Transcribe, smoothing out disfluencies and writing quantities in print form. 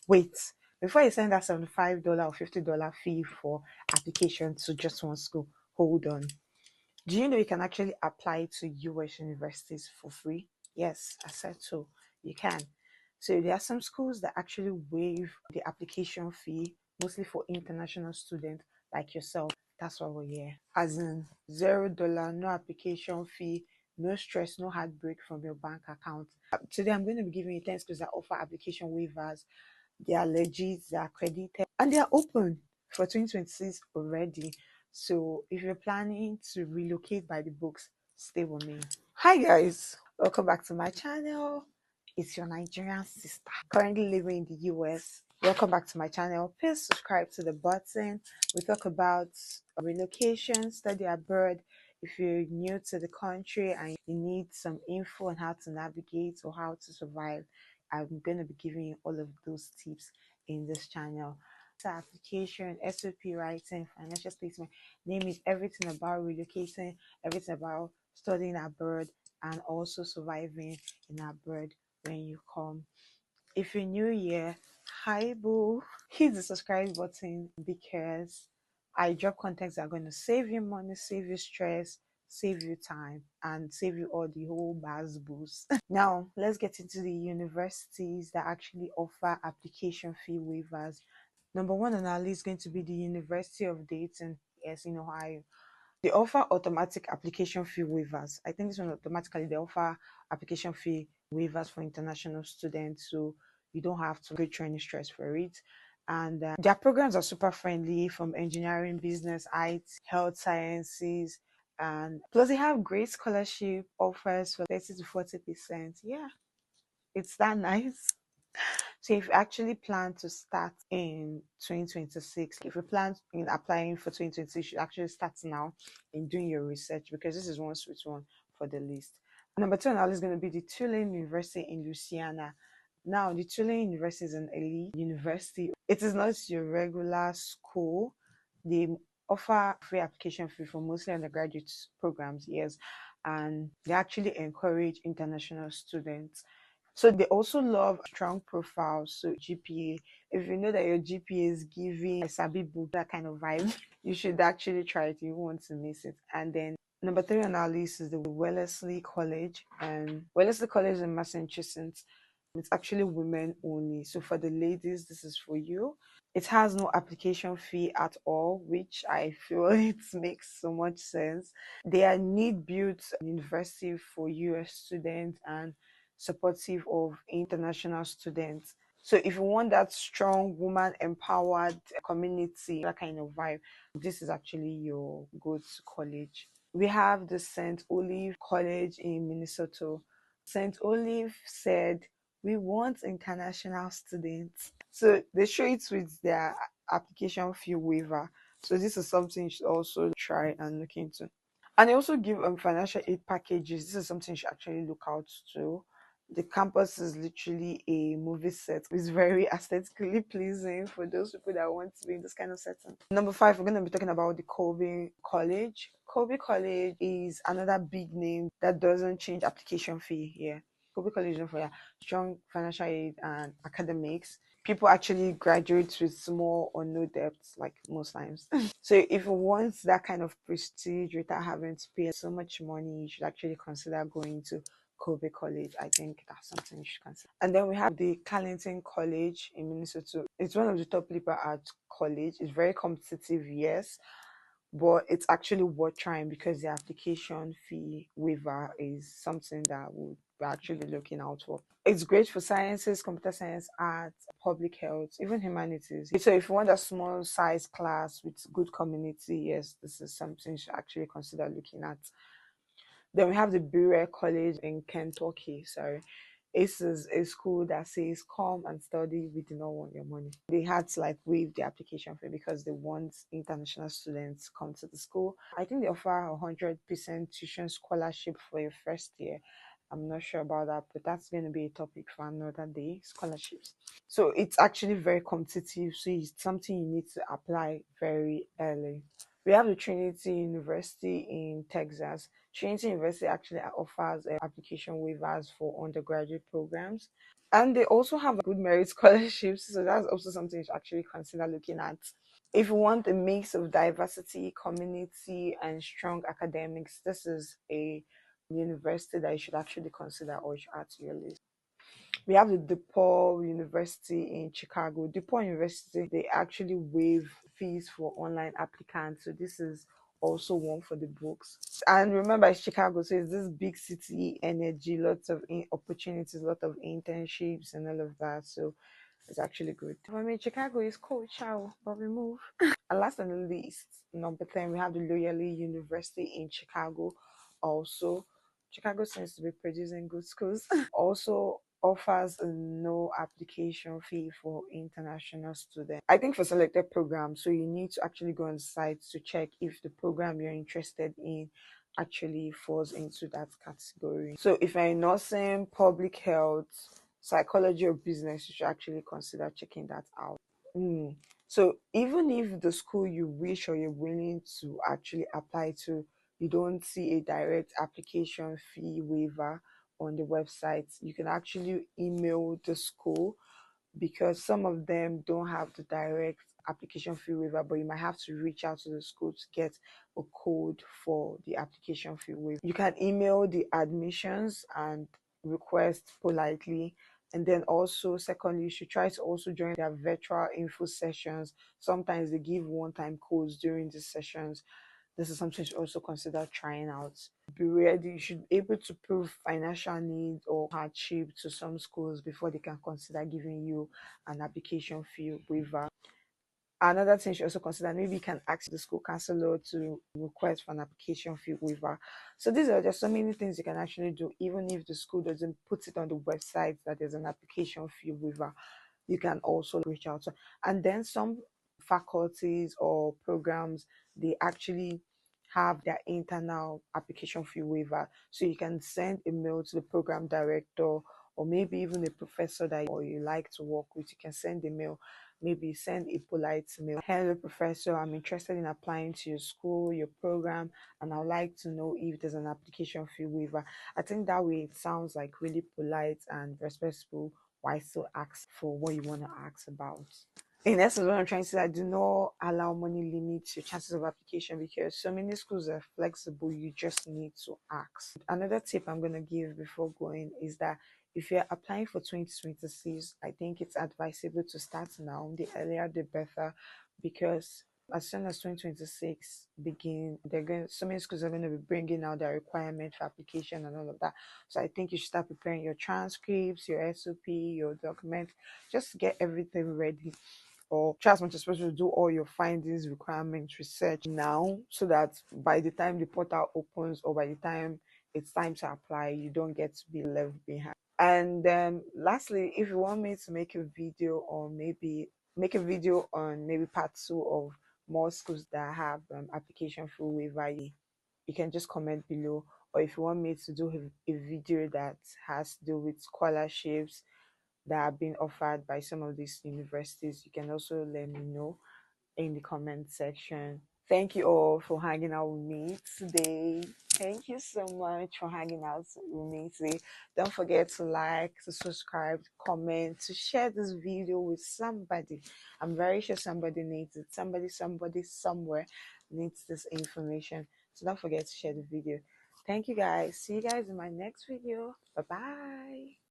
wait, before you send that $75 or $50 fee for application to just one school, hold on. Do you know you can actually apply to US universities for free? Yes, I said so. You can. So there are some schools that actually waive the application fee, mostly for international students like yourself. That's why we're here. As in $0, no application fee, no stress, no heartbreak from your bank account. Today I'm going to be giving you 10 schools that offer application waivers. They are legit, they are accredited, and they are open for 2026 already. So if you're planning to relocate by the books, stay with me. Hi guys, welcome back to my channel. It's your Nigerian sister currently living in the US. Welcome back to my channel. Please subscribe to the button. We talk about relocation, study abroad. If you're new to the country and you need some info on how to navigate or how to survive, I'm going to be giving you all of those tips in this channel. Application, SOP writing, financial statement, name it, everything about relocating, everything about studying abroad, and also surviving in abroad when you come. If you're new here, hi boo, hit the subscribe button because I drop contents that are going to save you money, save you stress, save you time, and save you all the whole buzz boost. Now let's get into the universities that actually offer application fee waivers. Number one on our list is going to be the University of Dayton, yes, in Ohio. They offer automatic application fee waivers. I think this one automatically they offer application fee waivers for international students, so you don't have to go through any stress for it. And their programs are super friendly, from engineering, business, IT, health sciences, and plus they have great scholarship offers for 30 to 40%. Yeah, it's that nice. So if you actually plan to start in 2026, if you plan in applying for 2026, you should actually start now in doing your research because this is one sweet one for the list. Number two on our list is going to be the Tulane University in Louisiana. Now, the Tulane University is an elite university. It is not your regular school. They offer free application fee for mostly undergraduate programs, yes, and they actually encourage international students. So they also love strong profiles, so GPA. If you know that your GPA is giving a sabi book, that kind of vibe, you should actually try it. You won't want to miss it. And then number three on our list is the Wellesley College. And Wellesley College in Massachusetts. It's actually women only. So for the ladies, this is for you. It has no application fee at all, which I feel it makes so much sense. They are need built university for US students and supportive of international students. So if you want that strong woman empowered community, that kind of vibe, this is actually your go-to college. We have the St. Olive College in Minnesota. St. Olive said, we want international students. So they show it with their application fee waiver. So this is something you should also try and look into. And they also give financial aid packages. This is something you should actually look out to. The campus is literally a movie set. It's very aesthetically pleasing for those people that want to be in this kind of setting. Number five, we're going to be talking about the Colby College. Colby College is another big name that doesn't change application fee here. Colby College is known for strong financial aid and academics. People actually graduate with small or no debts, like most times. So if you want that kind of prestige without having to pay so much money, you should actually consider going to Colby College. I think that's something you should consider. And then we have the Carleton College in Minnesota. It's one of the top liberal arts college. It's very competitive, yes, but it's actually worth trying because the application fee waiver is something that we're actually looking out for. It's great for sciences, computer science, arts, public health, even humanities. So if you want a small size class with good community, yes, this is something you should actually consider looking at. Then we have the Berea College in Kentucky. Sorry. This is a school that says come and study, we do not want your money. They had to like waive the application fee because they want international students to come to the school. I think they offer 100% tuition scholarship for your first year. I'm not sure about that, but that's going to be a topic for another day, scholarships. So it's actually very competitive, so it's something you need to apply very early. We have the Trinity University in Texas. Trinity University actually offers application waivers for undergraduate programs. And they also have good merit scholarships, so that's also something to actually consider looking at. If you want a mix of diversity, community, and strong academics, this is a university that you should actually consider or you should add to your list. We have the DePaul University in Chicago. DePaul University, they actually waive fees for online applicants. So this is also one for the books. And remember, it's Chicago, so it's this big city energy, lots of opportunities, lot of internships and all of that. So it's actually good. I mean, Chicago is cool, ciao, but we move. And last but not least, number 10, we have the Loyola University in Chicago. Also, Chicago seems to be producing good schools. Also offers a no application fee for international students. I think for selected programs, so you need to actually go on the site to check if the program you're interested in actually falls into that category. So if you're in nursing, public health, psychology, or business, you should actually consider checking that out. Mm. So even if the school you wish or you're willing to actually apply to, you don't see a direct application fee waiver on the website, you can actually email the school, because some of them don't have the direct application fee waiver, but you might have to reach out to the school to get a code for the application fee waiver. You can email the admissions and request politely. And then also, secondly, you should try to also join their virtual info sessions. Sometimes they give one-time codes during these sessions. This is something to also consider trying out. Be ready. You should be able to prove financial need or hardship to some schools before they can consider giving you an application fee waiver. Another thing you should also consider, maybe you can ask the school counselor to request for an application fee waiver. So these are just so many things you can actually do, even if the school doesn't put it on the website that there's an application fee waiver. You can also reach out to. And then some faculties or programs, they actually have their internal application fee waiver. So you can send a mail to the program director, or maybe even a professor that or you like to work with. You can send a mail, maybe send a polite mail. Hello, professor, I'm interested in applying to your school, your program, and I'd like to know if there's an application fee waiver. I think that way it sounds like really polite and respectful. Why still ask for what you want to ask about? In essence, what I'm trying to say, I do not allow money limit your chances of application, because so many schools are flexible. You just need to ask. Another tip I'm going to give before going is that if you're applying for 2026, I think it's advisable to start now. The earlier, the better, because as soon as 2026 begin, they're going. So many schools are going to be bringing out their requirement for application and all of that. So I think you should start preparing your transcripts, your SOP, your document, just to get everything ready, or try as much as possible to do all your findings, requirements, research now, so that by the time the portal opens or by the time it's time to apply, you don't get to be left behind. And lastly, if you want me to make a video, or maybe make a video on maybe part two of more schools that have application for waiver, you can just comment below. Or if you want me to do a video that has to do with scholarships that are being offered by some of these universities, you can also let me know in the comment section. Thank you all for hanging out with me today. Thank you so much for hanging out with me today. Don't forget to like, to subscribe, to comment, to share this video with somebody. I'm very sure somebody needs it. Somebody somewhere needs this information. So don't forget to share the video. Thank you guys. See you guys in my next video. Bye bye.